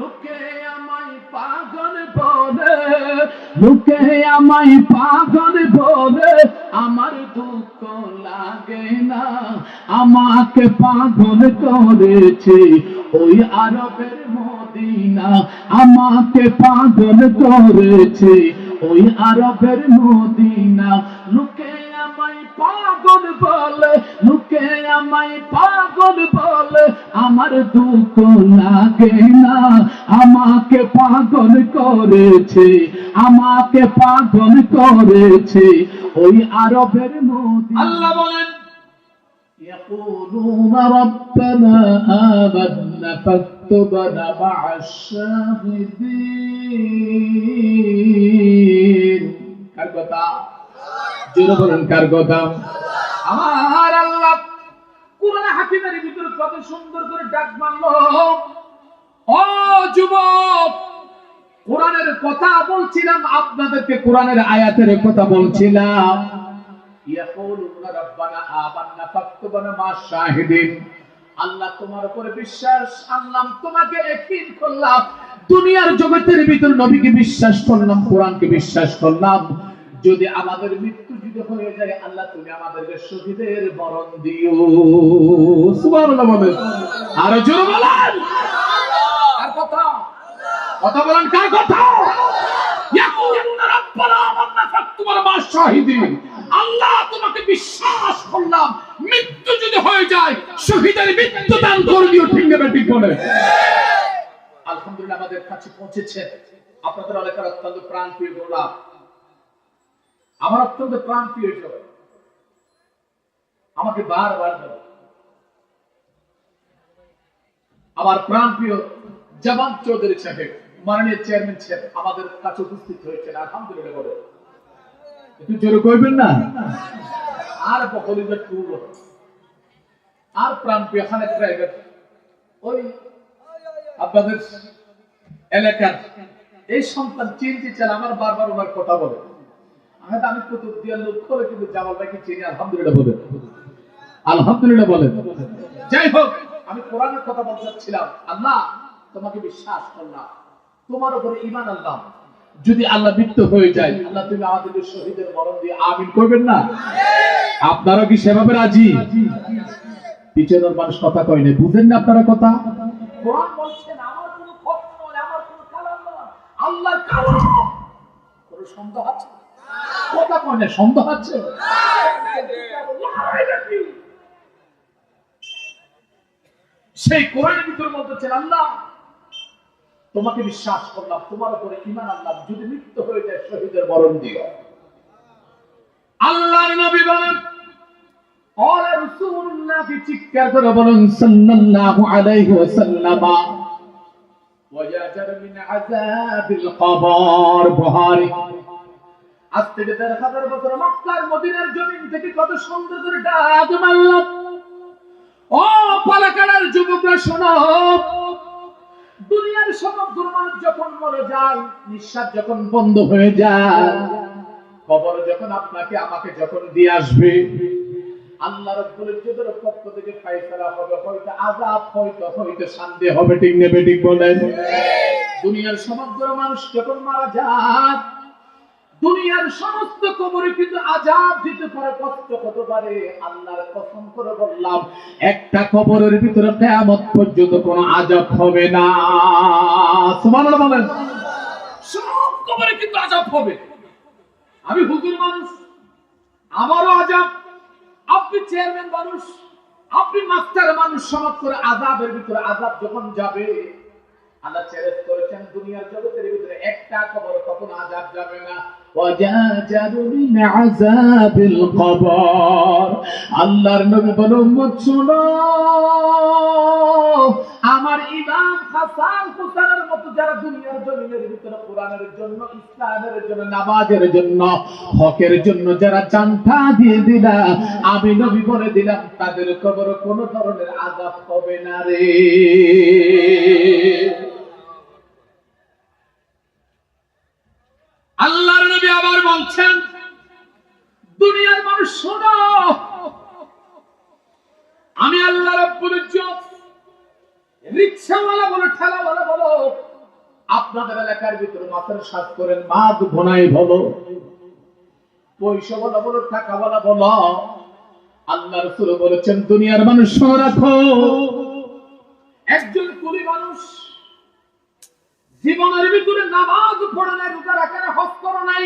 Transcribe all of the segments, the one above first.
লোকে আমায় পাগল বলে, লোকে আমায় পাগল বলে, আমার দুঃখ লাগে না। আমাকে পাগল করেছে ওই আরবের মদিনা, আমাকে পাগল করেছে ওই আরবের মদিনা। লোকে আমায় পাগল বলে, লোকে আমায় পাগল বলে, আমার দুঃখ লাগে না। আমাকে পাগল করেছে, আমাকে পাগল করেছে ওই আরবের মদিনা। আল্লাহ বলেন يقولون ربنا آمنا فاكتبنا مع الشاهدين। কার কথা? জোরে বলেন কার কথা? আমার আল্লাহ কুরআন হাকিমের ভিতরে কত সুন্দর করে ডাক মারলো। ও যুবক, কোরআনের কথা বলছিলাম, আপনাদেরকে কোরআনের আয়াতের কথা বলছিলাম। ইয়াকুলুনা রাব্বানা আমান্না ফাকতুবনা মা'আশ শাহিদিন। আল্লাহ তোমার উপরে বিশ্বাস আনলাম, তোমাকে ইয়াকিন করলাম, দুনিয়ার জগতের ভিতর নবীকে বিশ্বাস করলাম, কোরআনকে বিশ্বাস করলাম। যদি আমাদের মৃত্যু যদি হয়ে যায়, আল্লাহ তুমি আমাদেরকে শহীদের বরণ দিও। সুবহানাল্লাহ বলেন, আর জোরে বলেন কার কথা? কথা বলেন কার কথা? ইয়াকুলুনা রাব্বানা আমান্না ফাকতুবনা মা'আশ শাহিদিন। আল্লাহ তোমাকে বিশ্বাস করলাম, মৃত্যু যদি হয়ে যায় শহীদের মৃত্যু দান করবিও। ঠিক না ঠিক বলে? আলহামদুলিল্লাহ আমাদের কাছে পৌঁছেছে। আপনাদের অনেকের অত্যন্ত প্রাণপ্রিয় গোলাপ, আমার অত্যন্ত প্রাণপ্রিয় জন, আমাকে বারবার বলে আমার প্রাণপ্রিয় জামান চৌধুরী সাহেব, মাননীয় চেয়ারম্যান সাহেব আমাদের কাছে উপস্থিত হয়েছেন। আলহামদুলিল্লাহ বলে একটু জোরে কইবেন না? আর বকলিজা টুর আর প্রাণপ্রিয় খালেদ ড্রাইভার, ওই আপনাদের এলাকার এই সন্তান চিনতে চাল, আমার বারবার ওনার কথা বলে। আমি কুতুব দিয়ার লোক করে কিন্তু জামাল ভাইকে চিনি। আলহামদুলিল্লাহ বলে, আলহামদুলিল্লাহ বলে। যাই হোক, আমি কোরআনের কথা বলতে চাচ্ছিলাম। আল্লাহ তোমাকে বিশ্বাস করলাম, তোমার উপরে ঈমান আনলাম, যদি আল্লাহ মৃত্যু হয়ে যায়, আল্লাহ তুমি আমাদেরকে শহীদের মরণ দিয়ে আমিন করবেন না? আপনারা কি সেভাবে রাজি? পিছনের মানুষ কথা কয় না, বুঝেন না আপনারা কথা? কোরআন বলছেন আমার কোনো কথা নয়, আমার কোনো কালাম নয়, আল্লাহর কালাম। কোনো সন্দেহ আছে? কথা কয় না, সন্দেহ আছে? সেই কোরআনের ভিতর বলতেছেন আল্লাহ তোমাকে বিশ্বাস করলাম, তোমার উপরে ঈমান আনলাম, যদি মৃত্যু হয়ে যায় শহীদের মরণ দিও। আল্লাহর নবী বলেন, ওয়া রাসূলুল্লাহ চিৎকার করে বলেন সাল্লাল্লাহু আলাইহি ওয়াসাল্লাম, ওয়াজার মিন আযাবিল কবর। বুখারী। আজ থেকে ১৩,০০০ বছর মক্কার মদিনার জমিন থেকে কত সুন্দর করে ডাক মারলাম। ও পালাকাড়ার যুবকরা শোনো, দুনিয়ার সমস্ত মানুষ যখন মরে যায়, নিঃশ্বাস যখন বন্ধ হয়ে যায়, কবর যখন আপনাকে আমাকে যখন দিয়ে আসবে, আল্লাহ রাব্বুল ইজ্জতের পক্ষ থেকে ফয়সালা হবে, হয়তো আযাব, হয়তো শান্তি হবে। ঠিক না ঠিক বলেন? দুনিয়ার সমস্ত মানুষ যখন মারা যায়, দুনিয়ার সমস্ত কবরে কিন্তু আযাব দিতে পারে, কষ্ট হতে পারে। আল্লাহর কসম করে বললাম, একটা কবরের ভিতরে কিয়ামত পর্যন্ত কোনো আযাব হবে না। সুবহানাল্লাহ বলেন। সব কবরে কিন্তু আযাব হবে। আমি হুজুর মানুষ, আমারও আযাব। আপনি চেয়ারম্যান মানুষ, আপনি মাস্টার মানুষ, সমাজ করে আযাবের ভিতরে আযাব যখন যাবে, আল্লাহ চ্যালেঞ্জ করেছেন দুনিয়ার জগতের ভিতরে একটা কবর কখনো আযাব যাবে না। ওয়াজাজারু মিন আযাবিল কবর। আল্লাহর নবী বলেন, উম্মত শুনো, আমার ইমাম হাসান হুসাইনের মতো যারা দুনিয়ার জমিনের ভিতরে কোরআনের জন্য, ইসলামের জন্য, নামাজের জন্য, হকের জন্য যারা জানটা দিয়ে দিলা, আমি নবী বলে দিলাম তাদের কবরে কোনো ধরনের আযাব হবে না রে। আল্লাহর নবী আবার বলছেন, দুনিয়ার মানুষ শোনো, আমি আল্লাহ রাব্বুল ইজ্জত রিকশাওয়ালা বলো, ঠেলাওয়ালা বলো, আপনাদের এলাকার ভিতরে মাছের স্বাদ করেন, মাছ ভোনাই বলো, পয়সা বলা বলো, টাকা বলা বলো, আল্লাহ রাসূল বলেছেন দুনিয়ার মানুষ শুনে রাখো, একজন কুলি মানুষ জীবনের ভিতরে নামাজ পড়ে নাই, রোজা রাখে না, হজ করে নাই,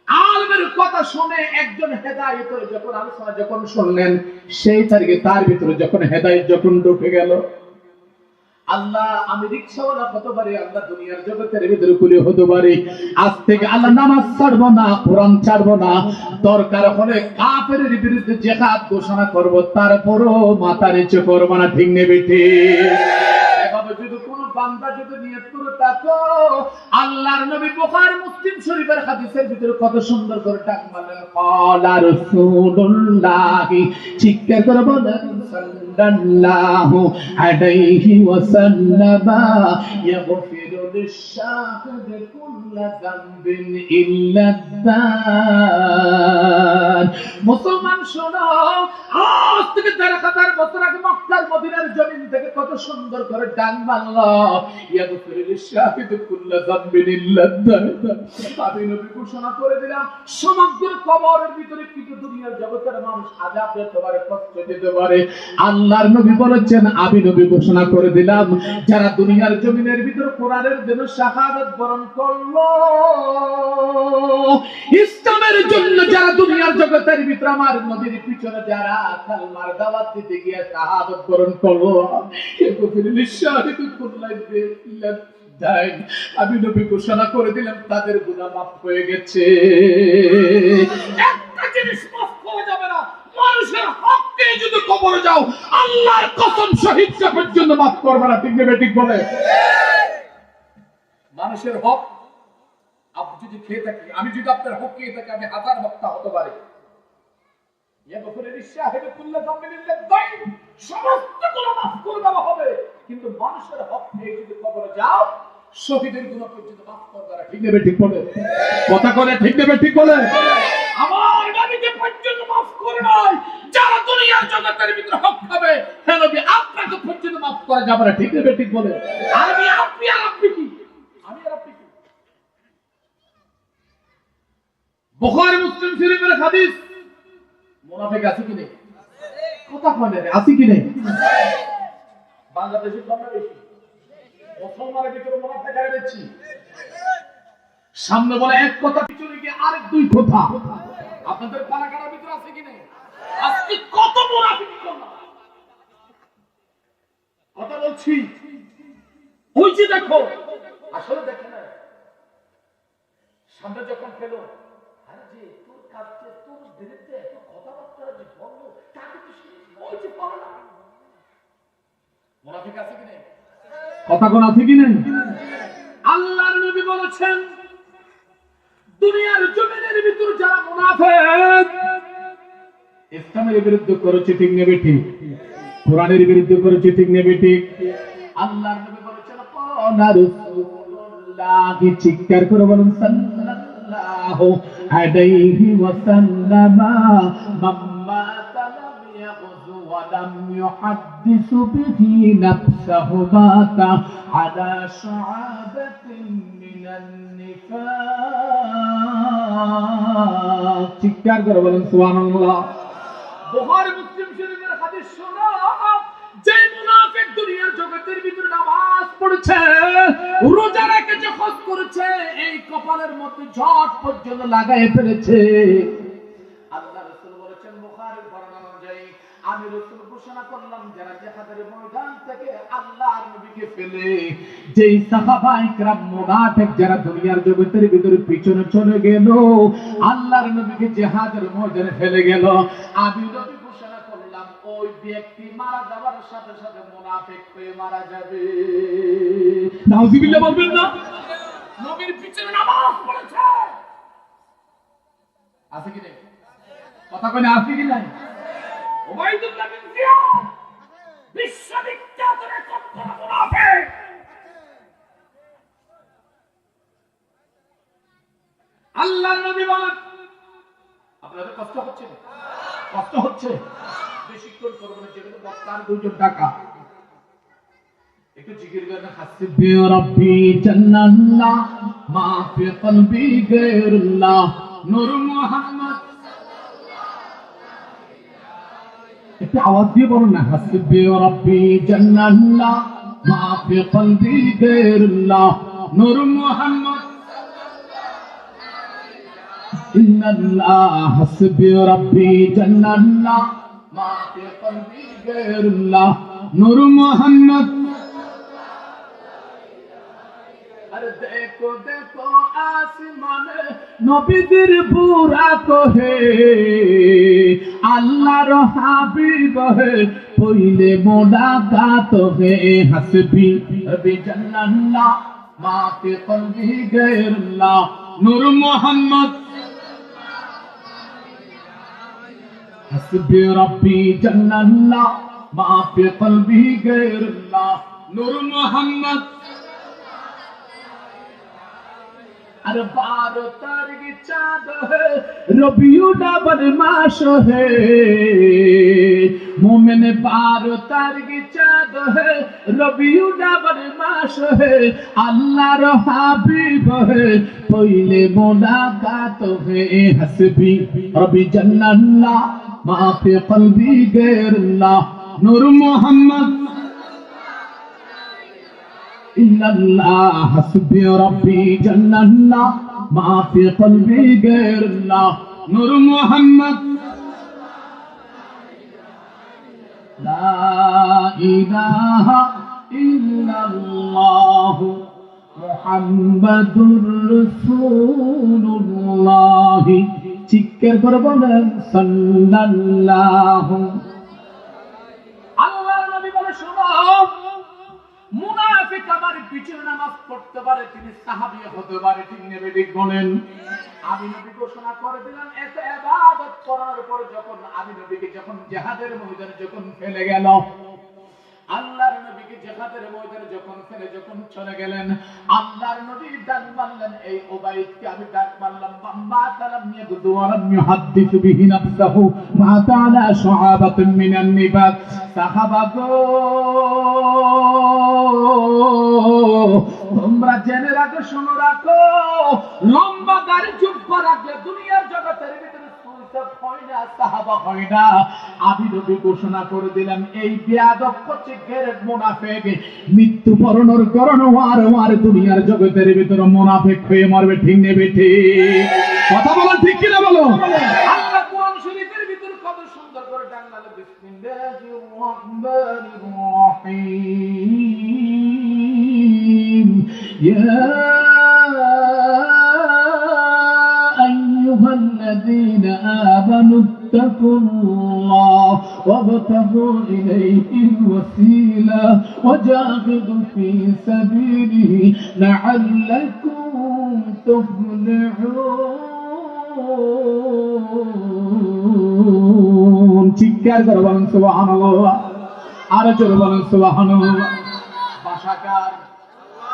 আলেমের কথা শুনে একজন হেদায়েতের যখন আলোচনা যখন শুনলেন, সেই তারিখে তার ভিতরে যখন হেদায়েত যখন ঢুকে গেল, আল্লাহ আমি রিকশাওয়ালা হতে পারি, আল্লাহ দুনিয়ার জগতের ভিতরে কুলি হতে পারি, আজ থেকে আল্লাহ নামাজ ছাড়বো না, কোরআন ছাড়বো না, দরকার হলে কাফেরের বিরুদ্ধে জিহাদ ঘোষণা করব, তারপরও মাথা নিচু করব না, ঠিক নেবে ঠিক। এভাবে যদি কোন বান্দা যদি নিয়ত করে থাকো, আল্লাহর নবী বুখারী মুসলিম শরীফের হাদিসের ভিতরে কত সুন্দর করে ডাক মারলেন, ক্বালা রাসূলুল্লাহ, চিৎকার করে বলেন সাল্লাল্লাহু আলাইহি ওয়াসাল্লাম, ইয়াগফিরু লিশ-শাহিদ কুল্লা যামবিন ইল্লা যান। মুসলমান শোনো, আজ থেকে ১৩,০০০ বছর আগে মক্কার মদিনার জমিন থেকে কত সুন্দর করে ডাক মারলো, ইয়াগফিরু লিশ-শাহিদ কুল্লা যামবিন ইল্লা যান। আমি নবী ঘোষণা করে দিলাম, সমগ্র কবরের ভিতরে কিন্তু দুনিয়ার জগতের মানুষ আযাব দিতে পারে, কষ্ট দিতে পারে, আল্লাহর নবী বলেছেন, আমি নবী ঘোষণা করে দিলাম, যারা দুনিয়ার জমিনের ভিতরে কোরআনের জন্য শাহাদাত বরণ করলো, ইসলামের জন্য যারা দুনিয়ার জগতের ভিতরে আমার নবীর পিছনে যারা কালমার দাওয়াত দিতে গিয়ে শাহাদাত বরণ করলো, আমি নবী ঘোষণা করে দিলাম তাদের গুনাহ মাফ হয়ে গেছে। একটা জিনিস মাফ করা যাবে না, মানুষের হককে যদি কবরে যাও, আল্লাহর কসম শহীদ পর্যন্ত মাফ করবে না, ঠিক নেবে ঠিক বলে। মানুষের হক আপনি যদি খেয়ে থাকি, আমি যদি আপনার হক খেয়ে থাকি, আমি হাজার বক্তা হতে পারি, সমস্ত গুনাহ মাফ করে দেওয়া হবে, কিন্তু মানুষের হক খেয়ে যদি কবরে যাও, শহীদের গুনাহ পর্যন্ত মাফ করবে না, ঠিক নেবে ঠিক বলে। কথা বলে ঠিক নেবে ঠিক বলে। আমার নবীকে পর্যন্ত মাফ করে নাই, যারা দুনিয়ার জগতের ভিতরে হক খাবে, হে নবী আপনাকে পর্যন্ত মাফ করা যাবে না, ঠিক নেবে ঠিক বলে। আমি আপনি আর আপনি কি, আমি আর আপনি কি। বুখারী মুসলিম শরীফের হাদিস, মুনাফিক আছে কি নেই? কথা বলে আছে কি নেই? বাংলাদেশে কম না বেশি? মুসলমানের ভিতরে মুনাফিক আর বেশি। সামনে বলে এক কথা, পিছনে গিয়ে আরেক দুই কথা। আপনাদের পাড়াগাড়ার ভিতরে আছে কি নেই? আজকে কত মুনাফিক কথা বলছি, ওই যে দেখো, আসলে দেখে না, সামনে যখন পেল, আরে যে তোর কাছে তোর বিরুদ্ধে এত কথাবার্তা যে বলল, তাকে তো ওই যে পারে না। মুনাফিক আছে কি নেই? কথা কোন আছে কি নেই? আল্লাহর নবী বলেছেন, দুনিয়ার জমিনের ভিতরে যারা মুনাফিক, ইসলামের বিরুদ্ধে করেছে, ঠিক নেবে ঠিক, কোরআনের বিরুদ্ধে করেছে, ঠিক নেবে ঠিক, আল্লাহর নবী বলেছেন, ক্বালা রাসূলুল্লাহ, চিৎকার করে বলুন সাল্লাল্লাহু আলাইহি ওয়াসাল্লাম, মাম্মা তালাম ইয়াগযু ওয়া লাম ইউহাদ্দিসু বিহি নাফসাহু মাতা আলা শুআবাতিন মিনান নিফাক। চিৎকার করে বলুন সুবহানাল্লাহ। বুখারী মুসলিম শরীফের হাদিস শোনো, যে মুনাফিক দুনিয়ার জগতের ভিতরে নামাজ পড়েছে, রোজা রেখেছে, হজ করেছে, এই কপালের মধ্যে ঝট পর্যন্ত লাগায় ফেলেছে, আল্লাহ রাসূল বলেছেন বুখারীর বর্ণনা অনুযায়ী, আমি রাসূল ঘোষণা করলাম, যারা জিহাদের ময়দান থেকে আল্লাহর নবীকে ফেলে, যেই সাহাবায়ে কেরাম মুনাফিক যারা দুনিয়ার জগতের ভিতরে পিছনে চলে গেল, আল্লাহর নবীকে জিহাদের ময়দানে ফেলে গেল, আমি নবী ঘোষণা করলাম, ওই ব্যক্তি মারা যাওয়ার সাথে সাথে মুনাফিক হয়ে মারা যাবে। নাউযুবিল্লাহ বলবেন না? নবীর পিছনে নামাজ পড়েছে, আছে কি নেই? কথা কই না, আছে কি নাই? ওবাইদুল্লাহ বিন জিয়াদ বিশ্ববিখ্যাত রেকর্ড করা মুনাফিক, আল্লাহর নবী বলেন, আপনাদের কষ্ট হচ্ছে না? কষ্ট হচ্ছে, বেশিক্ষণ করবেন না, যেগুলো বক্তার দুইজন টাকা একটু জিকির করেন হাসবি রাব্বি জান্নাল্লাহ মা ফি কলবি গায়রুল্লাহ নূর মুহাম্মদ। একটু আওয়াজ দিয়ে বলুন না, হাসবি রাব্বি জান্নাল্লাহ মা ফি কলবি গায়রুল্লাহ নূর মুহাম্মদ। ইন্নাল্লাহ হাসবি রাব্বি জান্নাল্লাহ মা ফি কলবি গায়রুল্লাহ নূর মুহাম্মদ। আরে দেখো দেখো আসমানে নবীদের বুরাক হে আল্লাহর হাবিব হে পইলে মোলাকাত হে হাসবি রাব্বি জান্নাল্লাহ মা ফি কলবি গায়রুল্লাহ নূর মুহাম্মদ। হাসবি রাব্বি জান্নাল্লাহ মা ফি কলবি গায়রুল্লাহ নূর মুহাম্মদ। अरे 12 तारीख चाँद है रबियुल अव्वल मास है मोमिन 12 तारीख चाँद है रबियुल अव्वल मास है अल्लाहर हाबिब है पहले मुलाकात है हसबी रब्बी जन्नल्लाह मा फी कल्बी गैरुल्लाह नूर मुहम्मद। इन्नल्लाह हस्बी रब्बी जन्नल्लाह मा फी कल्बी गैरुल्लाह नूर मुहम्मद। ला इलाहा इल्लल्लाह मुहम्मदुर रसूलुल्लाह चिक्कर करे बोलेन सल्लल्लाहु। আল্লাহর নবী বলে শোনো, মুনাফিক আমার পিছনে নামাজ পড়তে পারে, তিনি সাহাবী হতে পারে, ঠিক নেবে ঠিক বলেন। আমি নবী ঘোষণা করে দিলাম এত ইবাদত করার পর যখন আমি নবীকে যখন জিহাদের ময়দানে যখন ফেলে গেল, আল্লাহর নবীকে জিহাদের ময়দানে যখন ফেলে যখন চলে গেলেন, আল্লাহর নবী ডাক মারলেন এই উবাইদকে, আমি ডাক মারলাম বাম্মা তালাম ইয়াগুদু ওয়া লাম ইউহাদ্দিস বিহি নাফসাহু মা তাআলা শুআবাতুন মিনান নিবাত। সাহাবা গো তোমরা জেনে রাখো, শোনো রাখো, লম্বা দাড়ি জুব্বা রাখলে দুনিয়ার জগতের ভিতরে সুলতান হয় না, সাহাবা হয় না। আমি নবী ঘোষণা করে দিলাম এই বেয়াদব হচ্ছে গেরেট মুনাফিক, মৃত্যুবরণ করণ আর দুনিয়ার জগতের ভিতরে মুনাফিক হয়ে মরবে, ঠিক নেবে ঠিক কথা বলো, ঠিক কিনা বলো। আল্লাহ কোরআন শরীফের ভিতরে কত সুন্দর করে ডাকনালে বিসমিল্লাহির রহমানির রহিম ইয়া আইয়ুহাল্লাযীনা আমানু ইত্তাকুল্লাহ ওয়াবতাগু ইলাইহিল ওয়াসিলা ওয়াজাহিদু ফী সাবিলিহি লাআল্লাকুম তুফলিহুন। চিৎকার করে বলেন সুবহানাল্লাহ, আর জোরে বলেন সুবহানাল্লাহ। ভাষাকার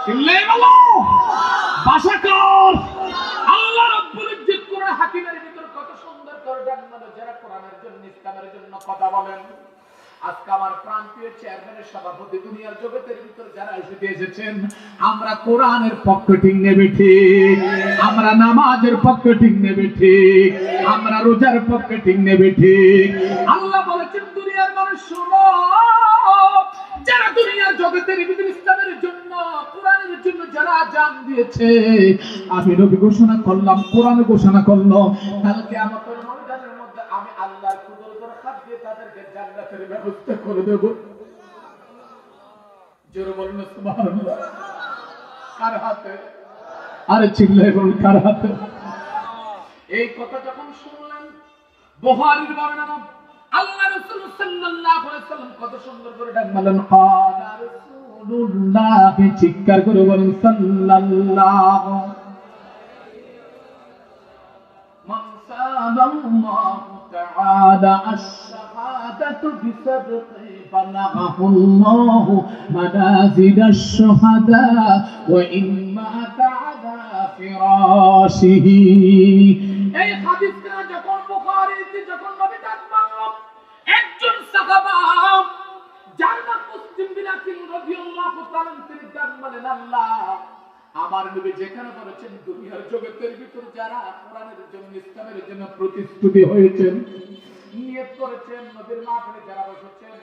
চিল্লাই বলো, ভাষাকার আল্লাহ রাব্বুল ইজ্জত কোরআন হাকিমের ভিতর কত সুন্দর করে ডাকনালে যারা কোরআনের জন্য ইসলামের জন্য কথা বলেন। আজকে আমার প্রান্তীয় চেয়ারম্যানের সভাপতি দুনিয়ার জগতের ভিতর যারা এসেছেন, আমরা কোরআনের পক্ষ ঠিক নেবে ঠিক, আমরা নামাজের পক্ষ ঠিক নেবে ঠিক, আমরা রোজার পক্ষ ঠিক নেবে ঠিক। আল্লাহ বলেছেন দুনিয়ার মানুষ শোনো, যারা দুনিয়ার জগতের ভিতর ইসলামের জন্য কোরআনের জন্য যারা জান দিয়েছে, আমি নবী ঘোষণা করলাম, কোরআন ঘোষণা করলো, কালকে আমাদের ময়দানের মধ্যে আমি আল্লাহর কুদরতের হাত দিয়ে তাদেরকে জান্নাতের ব্যবস্থা করে দেব। জোরে বলুন সুবহানাল্লাহ। কার হাতে? আরে চিল্লাই বলুন কার হাতে? এই কথা যখন শুনলেন, বুখারীর বর্ণনা, আল্লাহ রাসূল সাল্লাল্লাহু আলাইহি ওয়াসাল্লাম কত সুন্দর করে ডাক মারলেন, ক্বালা রাসূলুল্লাহ, চিৎকার করে বলেন সাল্লাল্লাহু। মান সালাল্লাহু তাআলা আশ-শাহাদাতু বিসাবqi ফানাহুল্লাহু মানাজিলাশ শুহাদা ওয়া ইম্মা তাআলা ফিরাশিহি। এই হাদিসটা যখন বুখারীতে যখন নবী ডাক মারলেন, একজন সাহাবা যার নাম মুসলিম বিলাকিন রাদিয়াল্লাহু তাআলা তিনি ডাক মারলেন, আল্লাহ আমার নবী যেখানে বলেছেন দুনিয়ার জগতের ভিতর যারা কোরআনের জন্য ইসলামের জন্য প্রতিষ্ঠিত হয়েছেন, নিয়ত করেছেন, নবীর মাহফিলে যারা বসেছেন,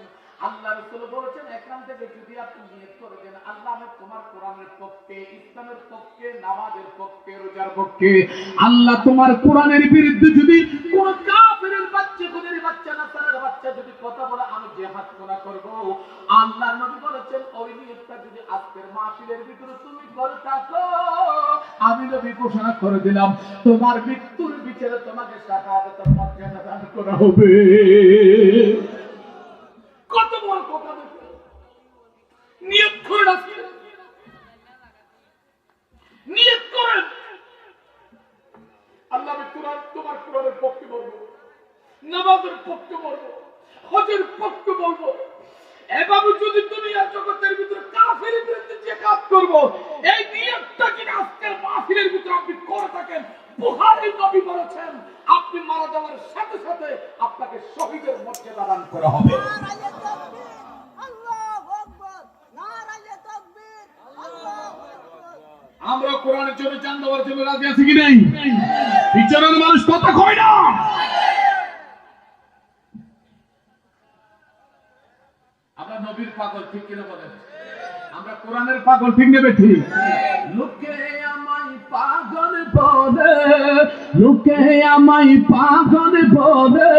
আল্লাহ রাসূল বলেছেন এখান থেকে যদি আপনি নিয়ত করে দেন আল্লাহ আমি তোমার কোরআনের পক্ষে, ইসলামের পক্ষে, নামাজের পক্ষে, রোজার পক্ষে, আল্লাহ তোমার কোরআনের বিরুদ্ধে যদি কোন কাফিরের বাচ্চা, খুদের বাচ্চা, নাসারার বাচ্চা যদি কথা বলে আমি জিহাদ করব। আল্লাহ নবী বলেছেন ওই নিয়তটা যদি আজকের মাহফিলের ভিতরে তুমি করে থাকো, আমি নবী ঘোষণা করে দিলাম তোমার মৃত্যুর বিচারে তোমাকে শাহাদাতের মর্যাদা দান করা হবে। কত বড় কথা দেখো, নিয়ত করে রাখেন, নিয়ত করেন আল্লাহ আমি তোমার কোরআনের পক্ষে বলবো, নামাজের পক্ষে বলবো, হজের পক্ষে বলবো। এভাবে যদি দুনিয়ার জগতের ভিতরে কাফিরের বিরুদ্ধে জিহাদ করব, এই নিয়তটা কিনা আজকের মাহফিলের ভিতরে আপনি করে থাকেন, বুখারীর নবী বলেছেন আপনি মারা যাওয়ার সাথে সাথে আপনাকে শহীদের মর্যাদা দান করা হবে। আমরা কোরআনের জন্য জান দেওয়ার জন্য রাজি আছি কি নাই? বিচারের মানুষ কথা কয় না। আমরা নবীর পাগল, ঠিক কিনা বলেন? আমরা কোরআনের পাগল, ঠিক নেবে ঠিক? লোকে আমায় পাগল বলে, লোকে আমায় পাগল বলে,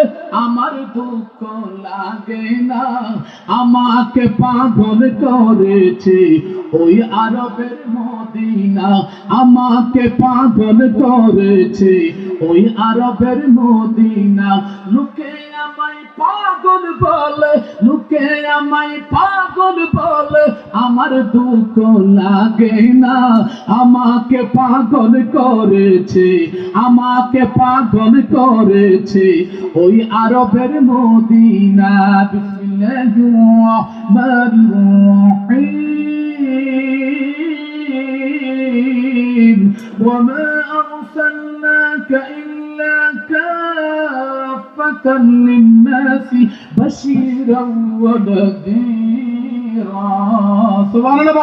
আমার দুঃখ লাগে না, আমাকে পাগল করেছে ওই আরবের মদিনা, আমাকে পাগল করেছে ওই আরবের মদিনা। লোকে আমায় পাগল বলে, লোকে আমায় পাগল বলে, আমার দুঃখ লাগে না, আমাকে পাগল করেছে, আমাকে পাগল করেছে ওই আরবের মদিনা। বিসমিল্লাহির রহমানির রহিম। ওয়া মা আরসালনাকা ইল্লা কাফাতান লিন-নাসি বাশীরান ওয়া নাযীরা। সুবহানাল্লাহ।